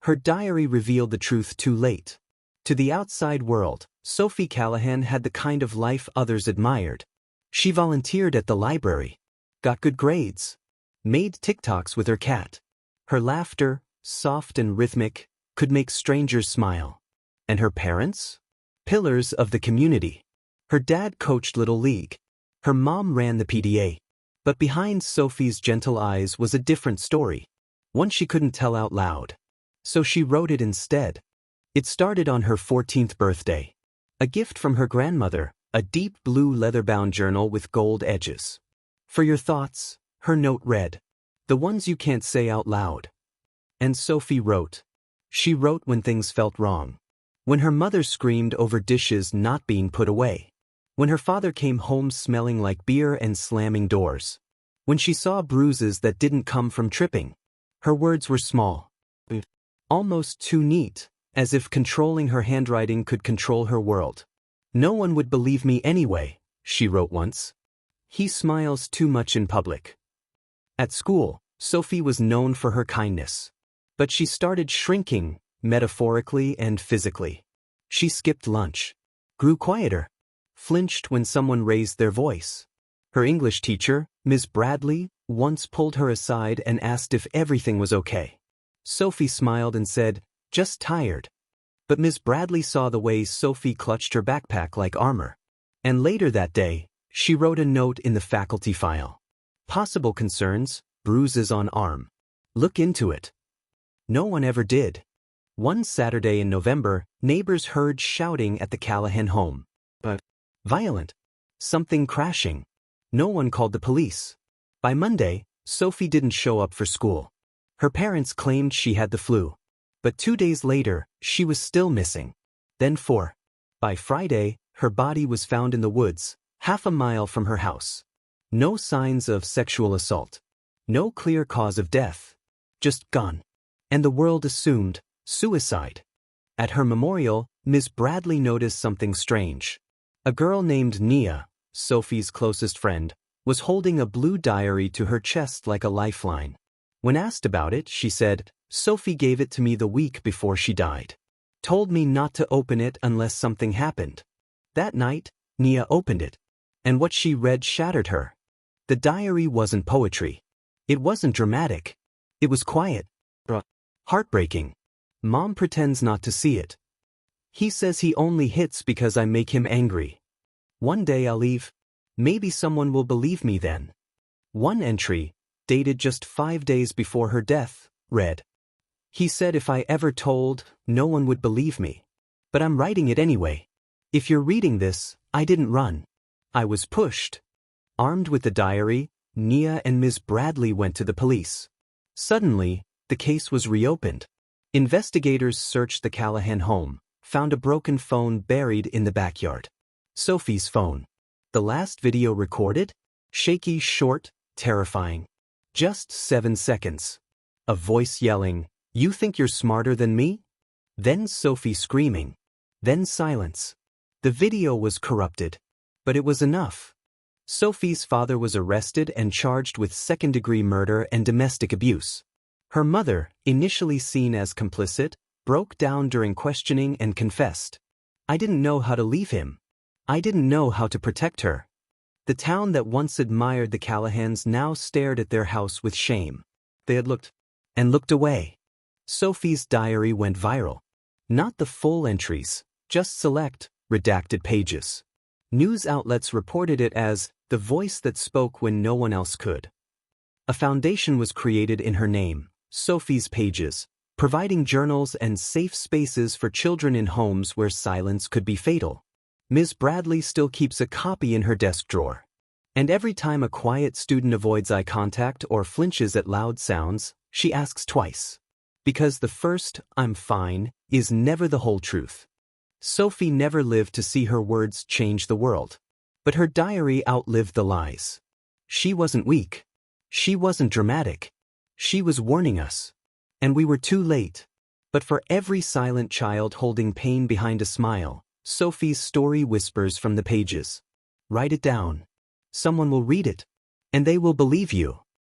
Her diary revealed the truth too late. To the outside world, Sophie Callahan had the kind of life others admired. She volunteered at the library, got good grades, made TikToks with her cat. Her laughter, soft and rhythmic, could make strangers smile. And her parents? Pillars of the community. Her dad coached Little League. Her mom ran the PTA. But behind Sophie's gentle eyes was a different story, one she couldn't tell out loud. So she wrote it instead. It started on her 14th birthday. A gift from her grandmother, a deep blue leather-bound journal with gold edges. For your thoughts, her note read. The ones you can't say out loud. And Sophie wrote. She wrote when things felt wrong. When her mother screamed over dishes not being put away. When her father came home smelling like beer and slamming doors. When she saw bruises that didn't come from tripping. Her words were small. Almost too neat, as if controlling her handwriting could control her world. No one would believe me anyway, she wrote once. He smiles too much in public. At school, Sophie was known for her kindness. But she started shrinking, metaphorically and physically. She skipped lunch, grew quieter, flinched when someone raised their voice. Her English teacher, Ms. Bradley, once pulled her aside and asked if everything was okay. Sophie smiled and said, "Just tired." But Ms. Bradley saw the way Sophie clutched her backpack like armor. And later that day, she wrote a note in the faculty file. Possible concerns, bruises on arm. Look into it. No one ever did. One Saturday in November, neighbors heard shouting at the Callahan home. But violent. Something crashing. No one called the police. By Monday, Sophie didn't show up for school. Her parents claimed she had the flu. But 2 days later, she was still missing. Then 4. By Friday, her body was found in the woods, half a mile from her house. No signs of sexual assault. No clear cause of death. Just gone. And the world assumed suicide. At her memorial, Ms. Bradley noticed something strange. A girl named Nia, Sophie's closest friend, was holding a blue diary to her chest like a lifeline. When asked about it, she said, "Sophie gave it to me the week before she died. Told me not to open it unless something happened." That night, Nia opened it. And what she read shattered her. The diary wasn't poetry. It wasn't dramatic. It was quiet. Heartbreaking. Mom pretends not to see it. He says he only hits because I make him angry. One day I'll leave. Maybe someone will believe me then. One entry, dated just 5 days before her death, read. He said if I ever told, no one would believe me. But I'm writing it anyway. If you're reading this, I didn't run. I was pushed. Armed with the diary, Nia and Ms. Bradley went to the police. Suddenly, the case was reopened. Investigators searched the Callahan home, found a broken phone buried in the backyard. Sophie's phone. The last video recorded? Shaky, short, terrifying. Just 7 seconds. A voice yelling, "You think you're smarter than me?" Then Sophie screaming. Then silence. The video was corrupted. But it was enough. Sophie's father was arrested and charged with second-degree murder and domestic abuse. Her mother, initially seen as complicit, broke down during questioning and confessed. "I didn't know how to leave him. I didn't know how to protect her." The town that once admired the Callahans now stared at their house with shame. They had looked and looked away. Sophie's diary went viral. Not the full entries, just select, redacted pages. News outlets reported it as the voice that spoke when no one else could. A foundation was created in her name, Sophie's Pages, providing journals and safe spaces for children in homes where silence could be fatal. Ms. Bradley still keeps a copy in her desk drawer. And every time a quiet student avoids eye contact or flinches at loud sounds, she asks twice. Because the first, "I'm fine," is never the whole truth. Sophie never lived to see her words change the world. But her diary outlived the lies. She wasn't weak. She wasn't dramatic. She was warning us. And we were too late. But for every silent child holding pain behind a smile, Sophie's story whispers from the pages. Write it down. Someone will read it. And they will believe you.